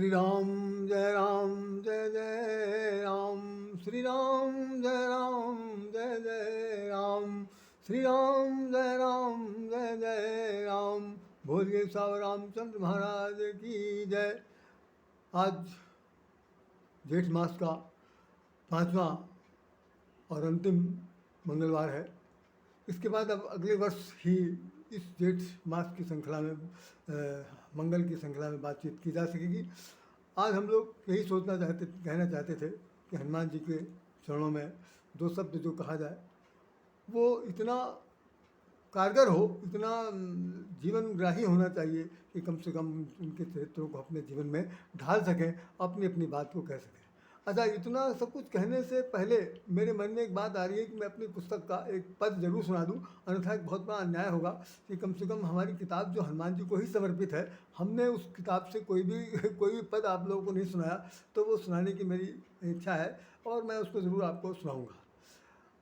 श्री राम जय जय राम। श्री राम जय जय राम। श्री राम जय राम। बोलिए साहब रामचंद्र महाराज की जय। आज जेठ मास का 5वां और अंतिम मंगलवार है। इसके बाद अब अगले वर्ष ही इस जेठ मास की श्रृंखला में मंगल की श्रृंखला में बातचीत की जा सकेगी। आज हम लोग यही कहना चाहते थे कि हनुमान जी के चरणों में दो शब्द जो कहा जाए वो इतना कारगर हो, इतना जीवनग्राही होना चाहिए कि कम से कम उनके चरित्रों को अपने जीवन में ढाल सकें, अपनी अपनी बात को कह सकें। अच्छा, इतना सब कुछ कहने से पहले मेरे मन में एक बात आ रही है कि मैं अपनी पुस्तक का एक पद जरूर सुना दूं, अन्यथा एक बहुत बड़ा अन्याय होगा कि कम से कम हमारी किताब जो हनुमान जी को ही समर्पित है, हमने उस किताब से कोई भी पद आप लोगों को नहीं सुनाया, तो वो सुनाने की मेरी इच्छा है और मैं उसको ज़रूर आपको सुनाऊँगा।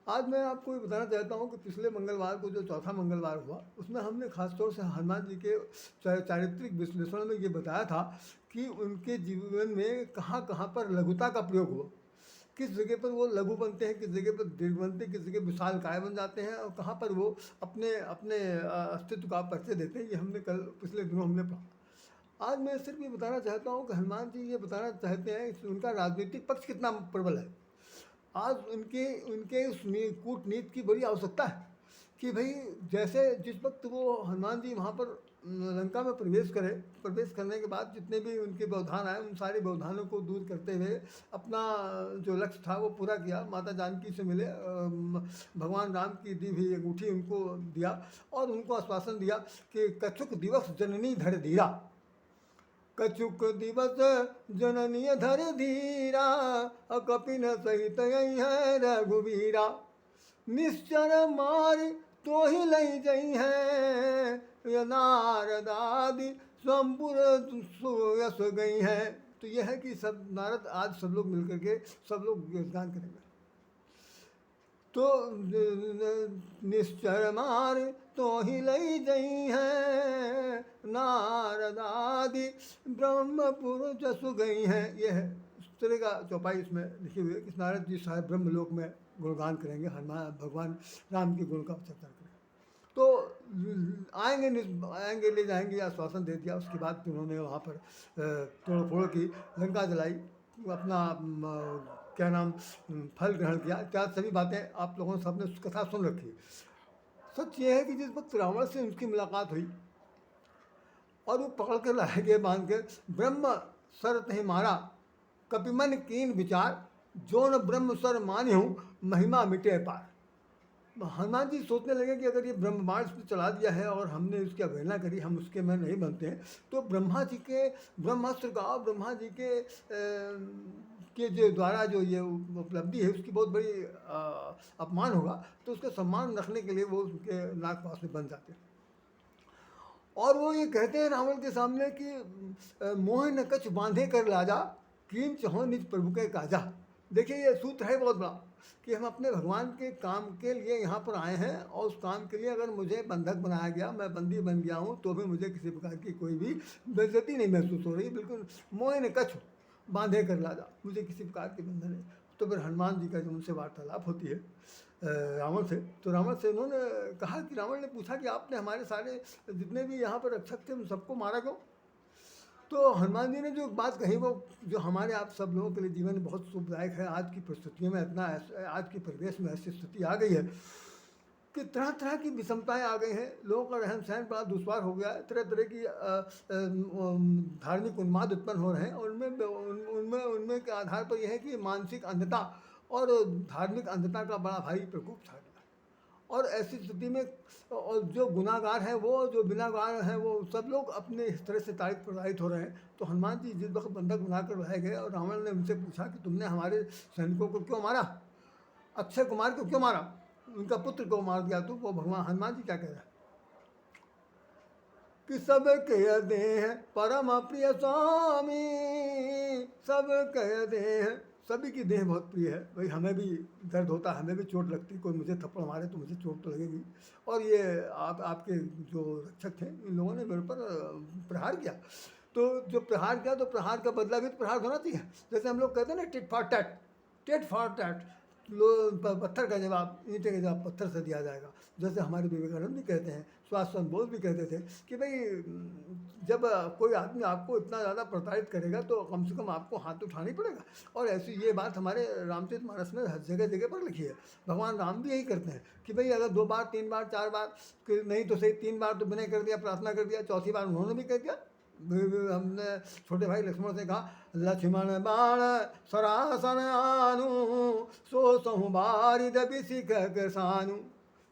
आज मैं आपको ये बताना चाहता हूँ कि पिछले मंगलवार को जो चौथा मंगलवार हुआ उसमें हमने खासतौर से हनुमान जी के चारित्रिक विश्लेषण में ये बताया था कि उनके जीवन में कहाँ कहाँ पर लघुता का प्रयोग हुआ, किस जगह पर वो लघु बनते हैं, किस जगह पर दीर्घ बनते हैं, किस जगह विशाल काय बन जाते हैं और कहाँ पर वो अपने अपने अस्तित्व का परिचय देते हैं। ये हमने कल पिछले दिनों हमने पढ़ा। आज मैं सिर्फ ये बताना चाहता हूँ कि हनुमान जी ये बताना चाहते हैं कि उनका राजनीतिक पक्ष कितना प्रबल है। आज उनके उनके उस कूटनीति की बड़ी आवश्यकता है कि भाई जैसे जिस वक्त वो हनुमान जी वहाँ पर लंका में प्रवेश करने के बाद जितने भी उनके व्यवधान आए उन सारे व्यवधानों को दूर करते हुए अपना जो लक्ष्य था वो पूरा किया। माता जानकी से मिले, भगवान राम की दी हुई अंगूठी उनको दिया और उनको आश्वासन दिया कि कछुक दिवस जननी धर धीरा, कछुक दिवस जननी धर धीरा, कपिन सहित यही है रघुवीरा, निश्चर मार तो ही लई जई है, ये नारद आदि स्वयंपुर सुयस गई है। तो यह है कि सब नारद आज सब लोग मिलकर के सब लोग योगदान करेंगे। तो निश्चर मार तो ही लई जई है, नारद आदि ब्रह्मपुर जसु गई हैं। यह है इस तरह का चौपाई इसमें लिखी हुई है कि नारद जी साहब ब्रह्मलोक में गुणगान करेंगे, हनुमान भगवान राम के गुण का चर्चा करेंगे। तो आएंगे ले जाएंगे, आश्वासन दे दिया। उसके बाद उन्होंने वहाँ पर तोड़ फोड़ की, लंका जलाई, अपना क्या नाम फल ग्रहण किया, क्या सभी बातें आप लोगों ने सबने कथा सुन रखी। सच ये है कि जिस वक्त रावण से उनकी मुलाकात हुई और वो पकड़ कर लाए गए बांध के, ब्रह्म सर तही मारा कपिमन कीन विचार, जो न ब्रह्म सर मान्य हूँ महिमा मिटे पार। हनुमान जी सोचने लगे कि अगर ये ब्रह्मांड पे चला दिया है और हमने उसकी अवहेलना करी, हम उसके में नहीं बनते हैं, तो ब्रह्मा जी के ब्रह्मास्त्र का, ब्रह्मा जी के जो द्वारा जो ये उपलब्धि है उसकी बहुत बड़ी अपमान होगा। तो उसका सम्मान रखने के लिए वो उनके नाक पास में बन जाते हैं और वो ये कहते हैं रावण के सामने कि मोह न कछ बांधे कर लाजा, कीन चहो निज प्रभु के काजा। देखिए ये सूत्र है बहुत बड़ा कि हम अपने भगवान के काम के लिए यहाँ पर आए हैं और उस काम के लिए अगर मुझे बंधक बनाया गया, मैं बंदी बन गया हूँ, तो भी मुझे किसी प्रकार की कोई भी बेइज्जती नहीं महसूस हो रही। बिल्कुल मोह न कछ बांधे कर लाजा, मुझे किसी प्रकार के बंधन नहीं। तो फिर हनुमान जी का जब उनसे वार्तालाप होती है रावण से, तो रावण से उन्होंने कहा कि रावण ने पूछा कि आपने हमारे सारे जितने भी यहाँ पर रक्षक थे उन सबको मारा क्यों? तो हनुमान जी ने जो बात कही वो जो हमारे आप सब लोगों के लिए जीवन में बहुत शुभदायक है। आज की परिस्थितियों में आज की परिवेश में ऐसी स्थिति आ गई है कि तरह तरह की विषमताएं आ गई हैं, लोगों का रहन सहन बड़ा दुश्वार हो गया है, तरह तरह की धार्मिक उन्माद उत्पन्न हो रहे हैं और उनमें के आधार पर यह है कि मानसिक अंधता और धार्मिक अंधता का बड़ा भारी प्रकोप छा गया। और ऐसी स्थिति में और जो गुनाहगार हैं, वो जो बिनागार हैं, वो सब लोग अपने इस तरह से ताड़ित प्रताड़ित हो रहे हैं। तो हनुमान जी जिस वक्त बंधक बनाकर लाए गए और रावण ने उनसे पूछा कि तुमने हमारे सैनिकों को क्यों मारा, अक्षय कुमार को क्यों मारा, उनका पुत्र को मार दिया, तो वो भगवान हनुमान जी क्या कह रहे हैं कि सब कह दे हैं परम प्रिय स्वामी, सब कह दे हैं, सभी की देह बहुत प्रिय है। भाई हमें भी दर्द होता है, हमें भी चोट लगती, कोई मुझे थप्पड़ मारे तो मुझे चोट तो लगेगी। और ये आपके जो रक्षक थे इन लोगों ने मेरे पर प्रहार किया। तो जो प्रहार किया तो प्रहार का बदला भी तो प्रहार होना चाहिए। जैसे हम लोग कहते हैं ना tit for tat, tit for tat, पत्थर का जवाब ईंटे का जवाब पत्थर से दिया जाएगा। जैसे हमारे विवेकानंद भी कहते हैं, सुभाष चंद्र बोस भी कहते थे कि भाई जब कोई आदमी आपको इतना ज़्यादा प्रताड़ित करेगा तो कम से कम आपको हाथ उठाना ही पड़ेगा। और ऐसी ये बात हमारे रामचरितमानस में हर जगह जगह पर लिखी है। भगवान राम भी यही करते हैं कि भाई अगर 2 बार 3 बार 4 बार नहीं तो सही 3 बार तो विनय कर दिया, प्रार्थना कर दिया, चौथी बार उन्होंने भी कह दिया। हमने छोटे भाई लक्ष्मण से कहा लक्ष्मण बाण सरासन आनु सो सहु बारिद बिसिक के सानु।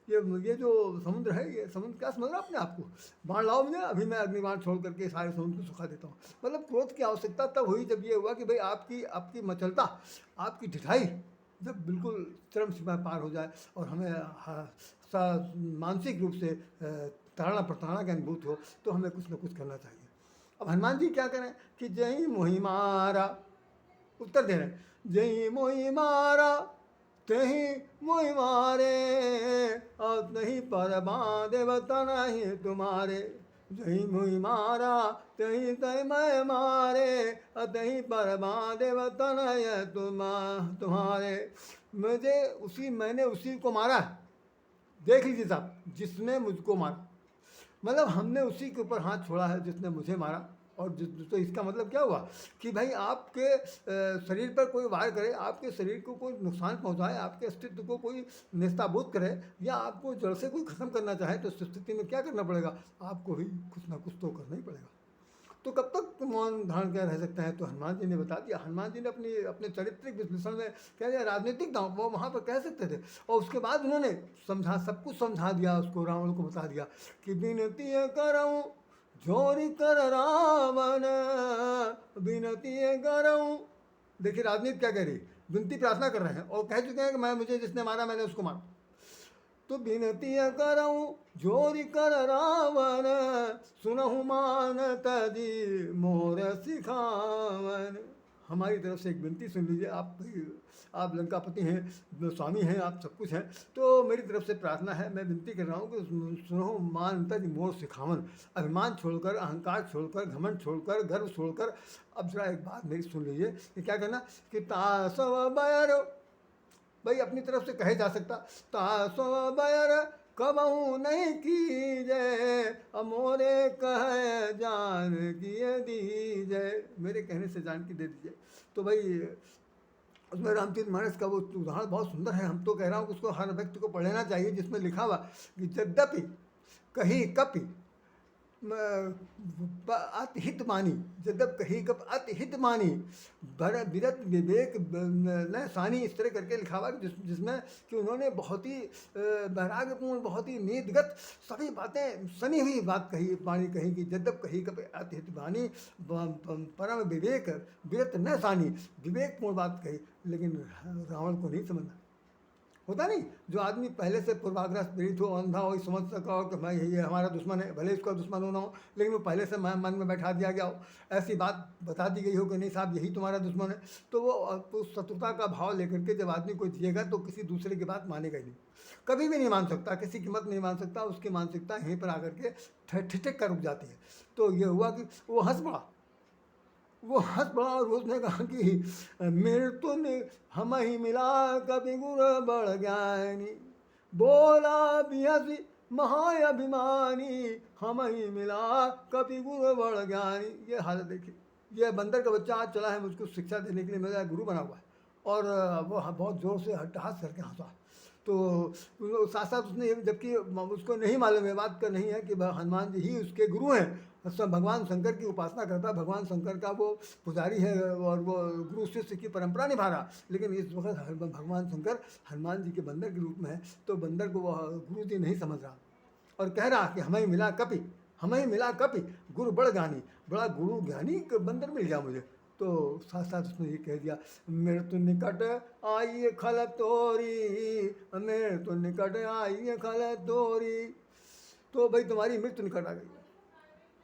ये जो समुद्र है, ये समुद्र क्या समझ रहा अपने आप को, बाण लाओ मुझे, अभी मैं अग्निबाण छोड़ करके सारे समुद्र को सुखा देता हूँ। मतलब क्रोध की आवश्यकता तब हुई जब ये हुआ कि भाई आपकी आपकी मचलता, आपकी ढिठाई जब बिल्कुल चरम सीमा पार हो जाए और हमें मानसिक रूप से ताड़ना प्रताड़ना की अनुभूत हो, तो हमें कुछ न कुछ करना चाहिए। अब हनुमान जी क्या करें कि जय मोहि मारा, उत्तर दे रहे हैं, जय मोहि मारा तही मोहि मारे और नहीं पर बांधे वतन ही तुम्हारे। जही मोहि मारा तही तय मैं मारे अतही पर बांधे वतन है तुम्हारे। मैंने उसी को मारा। देख लीजिए साहब, जिसने मुझको मारा, मतलब हमने उसी के ऊपर हाथ छोड़ा है जिसने मुझे मारा। और तो इसका मतलब क्या हुआ कि भाई आपके शरीर पर कोई वार करे, आपके शरीर को कोई नुकसान पहुंचाए, आपके अस्तित्व को कोई नेस्ताभूत करे या आपको जड़ से कोई ख़त्म करना चाहे, तो इस स्थिति में क्या करना पड़ेगा, आपको भी कुछ ना कुछ तो करना ही पड़ेगा। तो कब तक मौन धारण कर रह सकते हैं, तो हनुमान जी ने बता दिया। हनुमान जी ने अपने चारित्रिक विश्लेषण में कह दिया, राजनीतिक दांव वो वहाँ पर कह सकते थे। और उसके बाद उन्होंने सब कुछ समझा दिया, उसको रावण को बता दिया कि विनती करऊँ जोरी कर रावण, विनती करऊँ। देखिए राजनीति क्या कह रही, विनती प्रार्थना कर रहे हैं और कह चुके हैं कि मुझे जिसने मारा मैंने उसको मारा। तो विनती करऊँ जोरी कर रावण, सुनहु मानत जी मोर सिखावन। हमारी तरफ से एक विनती सुन लीजिए, आप लंकापति हैं, स्वामी हैं, आप सब कुछ हैं, तो मेरी तरफ से प्रार्थना है, मैं विनती कर रहा हूँ कि सुनो मानता जी मोर सिखावन। अभिमान छोड़कर, अहंकार छोड़कर, घमंड छोड़कर, गर्व छोड़कर अब जरा एक बात मेरी सुन लीजिए कि क्या करना कि तासव बैर, भाई अपनी तरफ से कहे जा सकता, तासव बैर कबहू नहीं कीजय, अमोरे कह जान किए दीजय। मेरे कहने से जान की दे दीजिए। तो भाई उसमें रामचरितमानस का वो उदाहरण बहुत सुंदर है। हम तो कह रहा हूँ कि उसको हर व्यक्ति को पढ़ लेना चाहिए, जिसमें लिखा हुआ कि यद्यपि कहीं कपि अतिहित मानी, यद्यप कहीं कप अतिहित मानी विरत विवेक न सानी, इस तरह करके लिखा हुआ जिसमें कि उन्होंने बहुत ही वैराग्यपूर्ण, बहुत ही नीतिगत सभी बातें सनी हुई बात कही, वाणी कही कि यद्यप कहीं कप अतिहित मानी परम विवेक विरत न सानी, विवेकपूर्ण बात कही। लेकिन रावण को नहीं समझना होता, नहीं जो आदमी पहले से पूर्वाग्रह पीड़ित हो, अंधा हो, समझ सका हो कि मैं ये हमारा दुश्मन है, भले इसका दुश्मन होना हो, लेकिन वो पहले से मन में बैठा दिया गया हो, ऐसी बात बता दी गई हो कि नहीं साहब यही तुम्हारा दुश्मन है, तो वो शत्रुता का भाव लेकर के जब आदमी कोई जिएगा तो किसी दूसरे की बात मानेगा ही नहीं, कभी भी नहीं मान सकता, किसी की मत नहीं मान सकता। उसकी मानसिकता यहीं पर आकर के ठिठक कर रुक जाती है। तो ये हुआ कि वो हंस पड़ा और उसने कहा कि मृत्यु ने हम ही मिला कभी गुर बड़ ज्ञानी, बोला बिहसी महाअभिमानी, हम ही मिला कभी गुर बड़ ज्ञानी। ये हालत देखिए, ये बंदर का बच्चा आज चला है मुझको शिक्षा देने के लिए, मेरा गुरु बना हुआ है, और वो बहुत ज़ोर से हट्टहास करके हंसा। तो साथ साथ उसने, जबकि उसको नहीं मालूम है, बात का नहीं है कि हनुमान जी ही उसके गुरु हैं, सब भगवान शंकर की उपासना करता है, भगवान शंकर का वो पुजारी है और वो गुरु शिष्य की परंपरा निभा रहा। लेकिन इस वक्त भगवान शंकर हनुमान जी के बंदर के रूप में है, तो बंदर को वह गुरु जी नहीं समझ रहा और कह रहा कि हमें मिला कपि, हमें मिला कपि गुरु बड़ ज्ञानी, बड़ा गुरु ज्ञानी बंदर मिल गया मुझे। तो साथ साथ उसने ये कह दिया, मृत्यु निकट आई खल तोरी, मृत्यु निकट आई खल तोरी। तो भाई तुम्हारी मृत्यु निकट आ गई।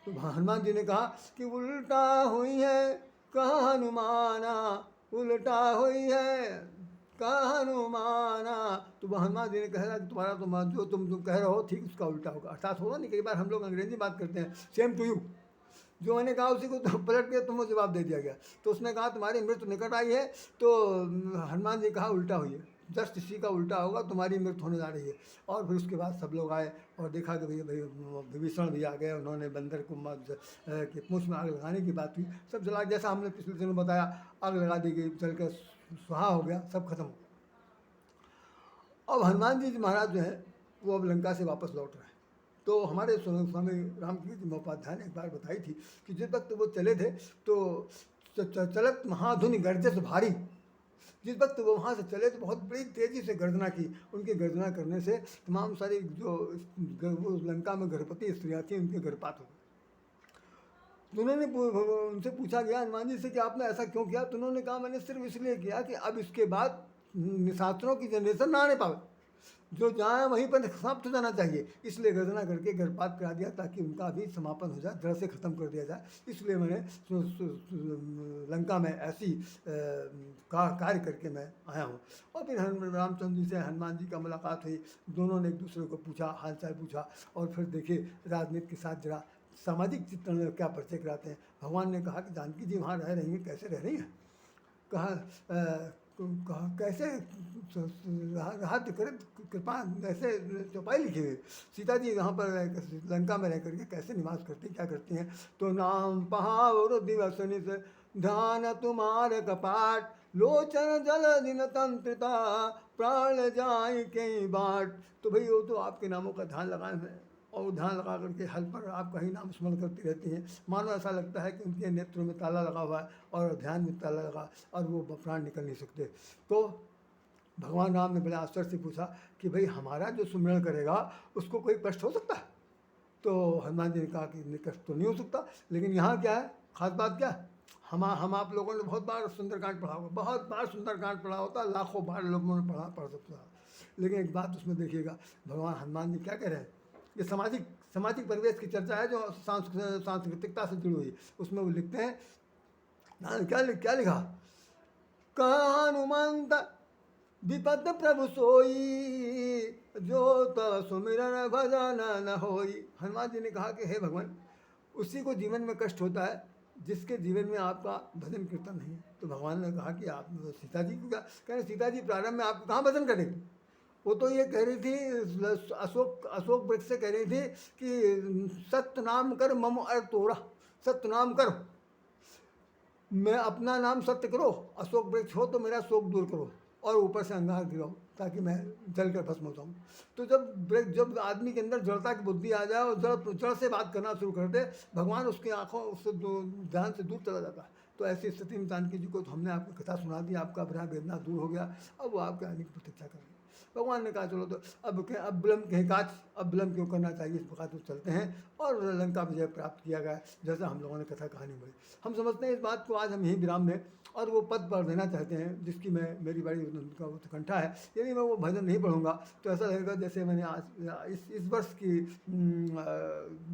तो हनुमान जी ने कहा कि उल्टा हुई है कहा हनुमाना, उल्टा हुई है कहा हनुमाना। तो हनुमान जी ने कहा कि तुम्हारा जो तुम कह रहे हो ठीक उसका उल्टा होगा। अर्थात होगा नहीं, कई बार हम लोग अंग्रेजी बात करते हैं, सेम टू यू, जो मैंने कहा उसी को तो पलट के तुमको जवाब दे दिया गया। तो उसने कहा तुम्हारी मृत्यु निकट आई है। तो हनुमान जी कहा उल्टा हुई है, जस्ट इसी का उल्टा होगा, तुम्हारी मृत्यु होने जा रही है। और फिर उसके बाद सब लोग आए और देखा कि भाई विभीषण भी आ गए, उन्होंने बंदर को कि पूंछ में आग लगाने की बात हुई, सब जला, जैसा हमने पिछले दिनों बताया, आग लगा दी गई, जल कर सुहा हो गया, सब खत्म। अब हनुमान जी महाराज जो हैं वो अब लंका से वापस लौट रहे हैं। तो हमारे स्वामी रामकृष्ण महोपाध्याय ने एक बार बताई थी कि जिस वक्त वो चले थे तो चलत महाधुनि गर्जस भारी, जिस वक्त वो वहाँ से चले तो बहुत बड़ी तेज़ी से गर्जना की। उनके गर्जना करने से तमाम सारी जो वो लंका में गर्भवती स्त्रियाँ थी उनके गर्भपात हो गए। तो उन्होंने उनसे पूछा गया हनुमान जी से कि आपने ऐसा क्यों किया। तो उन्होंने कहा मैंने सिर्फ इसलिए किया कि अब इसके बाद निशाचरों की जनरेशन ना आने पावे, जो जहाँ वहीं पर समाप्त हो जाना चाहिए, इसलिए गर्जना करके गर्भपात करा दिया ताकि उनका भी समापन हो जाए, जड़ से ख़त्म कर दिया जाए। इसलिए मैंने लंका में ऐसी कार्य करके मैं आया हूँ। और फिर रामचंद्र जी से हनुमान जी का मुलाकात हुई, दोनों ने एक दूसरे को पूछा, हालचाल पूछा। और फिर देखिए राजनीति के साथ जरा सामाजिक चित्रण में क्या परिचय कराते हैं। भगवान ने कहा कि जानकी जी वहाँ रह रही हैं, कैसे रह रही हैं, कहा कैसे राहत करे कृपा, ऐसे चौपाई लिखी हुई, सीता जी यहाँ पर लंका में रह करके कैसे निवास करती, क्या करती हैं। तो नाम पहाड़ दिवस निस ध्यान तुम्हारे कपाट, लोचन जल दिन तंत्रिता प्राण जाए कई बाट। तो भाई वो तो आपके नामों का ध्यान लगाए हैं और ध्यान लगा करके हल पर आपका ही नाम स्मरण करती रहती हैं। मानो ऐसा लगता है कि उनके नेत्रों में ताला लगा हुआ है और ध्यान में ताला लगा और वो प्राण निकल नहीं सकते। तो भगवान राम ने बड़े आश्चर्य से पूछा कि भाई हमारा जो सुमिरन करेगा उसको कोई कष्ट हो सकता है। तो हनुमान जी ने कहा कि कष्ट तो नहीं हो सकता, लेकिन यहाँ क्या है, खास बात क्या है, हम आप लोगों ने बहुत बार सुंदरकांड पढ़ा होगा, बहुत बार सुंदरकांड पढ़ा होता, लाखों बार लोगों ने पढ़ सकता। लेकिन एक बात उसमें देखिएगा, भगवान हनुमान जी क्या कह रहे हैं, ये सामाजिक परिवेश की चर्चा है जो सांस्कृतिकता से जुड़ी हुई। उसमें वो लिखते हैं, क्या लिखा, कहा हनुमंत विपद प्रभु सोई, जो तव सुमिरन भजन न होई। हनुमान जी ने कहा कि हे भगवान, उसी को जीवन में कष्ट होता है जिसके जीवन में आपका भजन कीर्तन नहीं है। तो भगवान ने कहा कि आप सीता जी को क्या कह रहे, सीता जी प्रारंभ में आपको कहाँ भजन करेंगे। वो तो ये कह रही थी, अशोक वृक्ष से कह रही थी कि सत्य नाम कर मम अर तोरा, सत्य नाम करो, मैं अपना नाम सत्य करो, अशोक वृक्ष हो तो मेरा शोक दूर करो और ऊपर से अंगार गिराओ ताकि मैं जल कर भस्म हो जाऊँ। तो जब आदमी के अंदर जड़ता की बुद्धि आ जाए और जड़ से बात करना शुरू कर दे, भगवान उसकी आंखों उससे ध्यान से दूर चला जाता है। तो ऐसी स्थिति में जानकी जी को तो हमने आपकी कथा सुना दी, आपका भरा वेदना दूर हो गया, अब वो आपके आने की प्रतीक्षा कर रहे हैं। भगवान ने कहा चलो तो अब विलम्ब कहीं काज, अब विलम्ब क्यों करना चाहिए, इस प्रकार से चलते हैं और लंका विजय प्राप्त किया गया जैसा हम लोगों ने कथा कहानी बोली। हम समझते हैं इस बात को आज हम यहीं विराम में और वो पद पढ़ देना चाहते हैं जिसकी मेरी बड़ी उनका उत्कंठा है। यदि मैं वो भजन नहीं पढ़ूंगा तो ऐसा लगेगा जैसे मैंने आज इस वर्ष की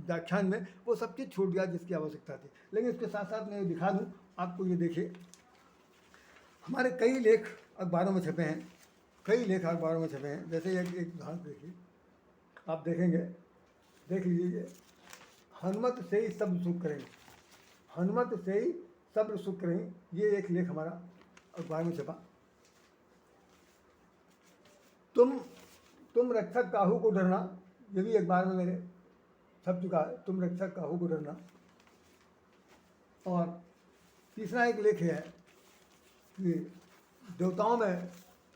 व्याख्यान में वो सब चीज़ छूट गया जिसकी आवश्यकता थी। लेकिन इसके साथ साथ मैं दिखा दूँ आपको, ये देखिए हमारे कई लेख अखबारों में छपे हैं, कई लेख अखबारों में छपे हैं। जैसे एक उदाहरण देखिए, आप देखेंगे, देख लीजिए, हनुमत से ही सब सुख करेंगे, हनुमत से ही सब सुख करेंगे, ये एक लेख हमारा अखबार में छपा। तुम रक्षक काहू को डरना, ये भी अखबार में मेरे छप चुका है, तुम रक्षक काहू को डरना। और तीसरा एक लेख है कि देवताओं में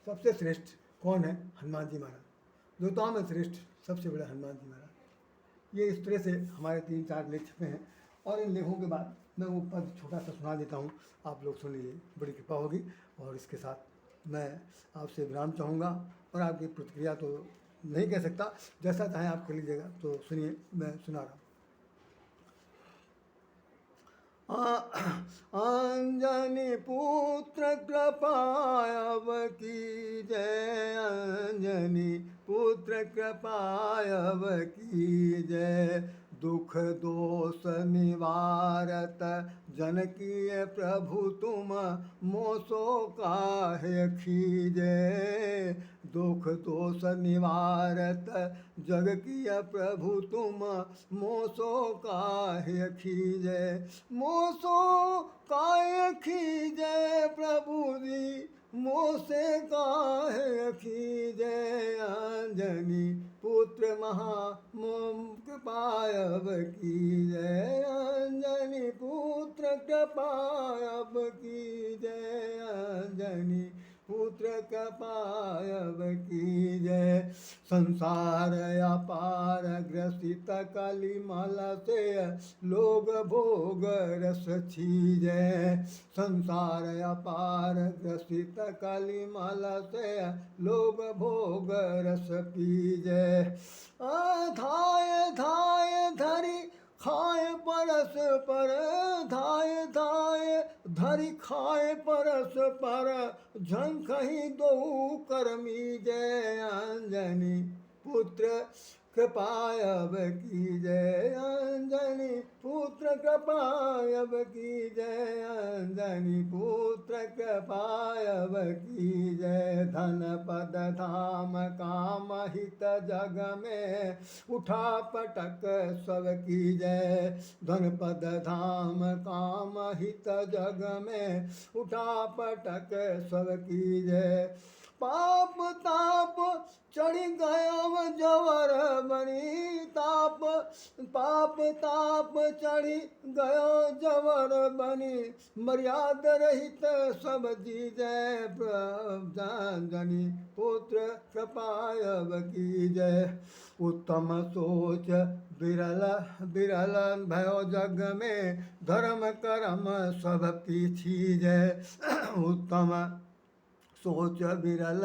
सबसे श्रेष्ठ कौन है, हनुमान जी महाराज, देवताओं में श्रेष्ठ सबसे बड़े हनुमान जी महाराज। ये इस तरह से हमारे 3-4 लेख छपे हैं। और इन लेखों के बाद मैं वो पद छोटा सा सुना देता हूँ, आप लोग सुन लीजिए, बड़ी कृपा होगी। और इसके साथ मैं आपसे विराम चाहूँगा और आपकी प्रतिक्रिया तो नहीं कह सकता, जैसा चाहें आप कर लीजिएगा। तो सुनिए, मैं सुना रहा हूँ। अंजनी पुत्र कृपायव की जय, अंजनी पुत्र कृपायव की जय, दुख दोष निवारत जनकी प्रभु तुम मोसो काहे खीजे, दुख दोष निवारत जग किय प्रभु तुम, मोसो काहे खीजे, मोसो काहे खीजे प्रभु जी, मोसे काहे खीजे। अंजनी पुत्र महा कृपायब कीजे, अंजनी पुत्र कृपायब कीजे, अंजनी पुत्र कृपायब कीजे। संसार अपार ग्रसित कलिमल से, लोग भोग रस छीजे, संसार अपार ग्रसित कलिमल से, लोग भोग रस पीजे। धाय धाय धरि खाए परस पर, धाय धाय धरि खाए परस पर, झंखहि दो करमी जय। अंजनी पुत्र कृपायब कीजे, अंजनी पुत्र कृपायब कीजे, अंजनी पुत्र कृपायब कीजे। धन पद धाम काम हित जग में, उठा पटक सब कीजे, धन पद धाम काम हित जग में, उठा पटक सब कीजे। पाप ताप चढ़ी गयो जवर बनी, ताप पाप ताप चढ़ी गयो जवर बनी, मर्याद रहित सब जीजे। अंजनी पुत्र कृपायब कीजय। उत्तम सोच बिरल बिरल भयो जग में, धर्म कर्म सब पीछीजय। उत्तम सोच बिरल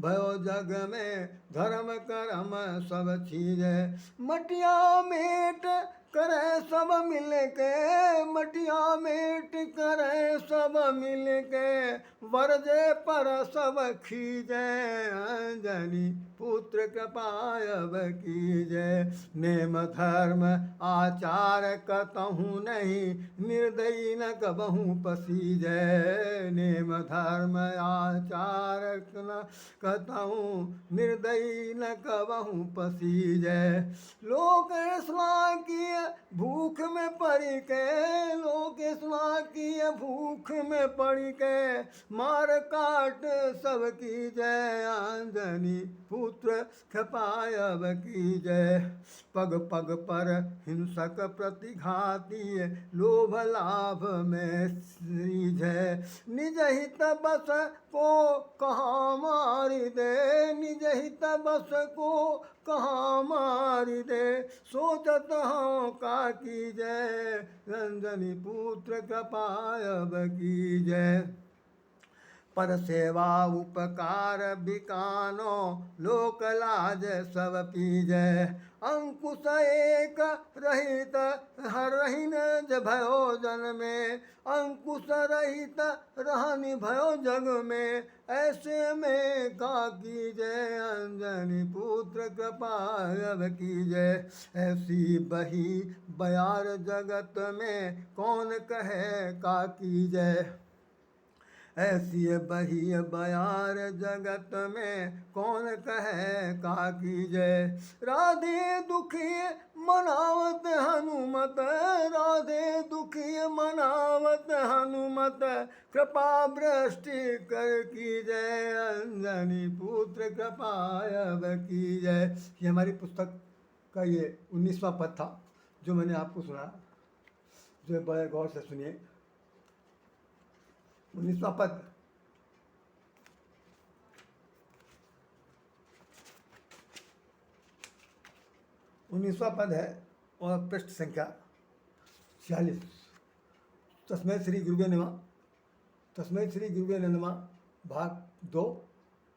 भयो जग में, धर्म कर्म सब चीजे। मटिया मेट करे सब मिल के, मटिया मेट करे सब मिल के, वरजे पर सब खीजे। अंजनी पुत्र कृपायब कीजे। नेम धर्म आचार कतहु नहीं, निर्दयी न कबहु पसीजे। नेम धर्म आचार न कतहु, निर्दयी न कबहु पसीजे। लोक स्नान किए भूख में पड़ी के, लोक स्नान किए भूख में पड़ी के, मार काट सब की जय। अंजनी पुत्र कृपायब की जय। पग पग पर हिंसक प्रतिघाती, लोभ लाभ में श्रीजय। निज हित बस को कहाँ मारी दे, निज हित बस को कहाँ मारी दे, सोचत हूँ का की जय। अंजनी पुत्र कृपायब की जय। पर सेवा उपकार बिकानो, लोक लाज सब पीजय। अंकुश एक रहित हरहिन भयो जन में, अंकुश रहित रहनि भयो जग में, ऐसे में का कीजय। अंजनी पुत्र कृपायब कीजय। ऐसी बही बयार जगत में, कौन कहे का कीजय। ऐसी बही बयार जगत में, कौन कहे का कीजय। राधे दुखी मनावत हनुमत, राधे दुखी मनावत हनुमत, कृपा वृष्टि कर कीजय। अंजनी पुत्र कृपायब कीजय। ये हमारी पुस्तक का ये 19वां पद था जो मैंने आपको सुना, जो बड़े गौर से सुनिए। 19वां पद। उन्नीसवां पद है और पृष्ठ संख्या 46। तस्मै श्री गुरुवे नमः, तस्मै श्री गुरुवे नमः भाग 2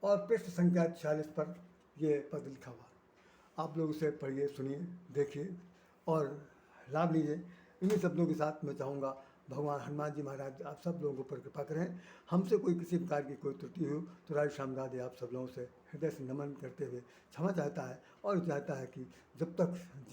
और पृष्ठ संख्या 46 पर ये पद लिखा हुआ। आप लोग उसे पढ़िए, सुनिए, देखिए और लाभ लीजिए। इन्हीं शब्दों के साथ मैं चाहूँगा भगवान हनुमान जी महाराज आप सब लोगों पर कृपा करें। हमसे कोई किसी प्रकार की कोई त्रुटि हो तो राज श्याम राधे आप सब लोगों से हृदय से नमन करते हुए क्षमा चाहता है और चाहता है कि जब तक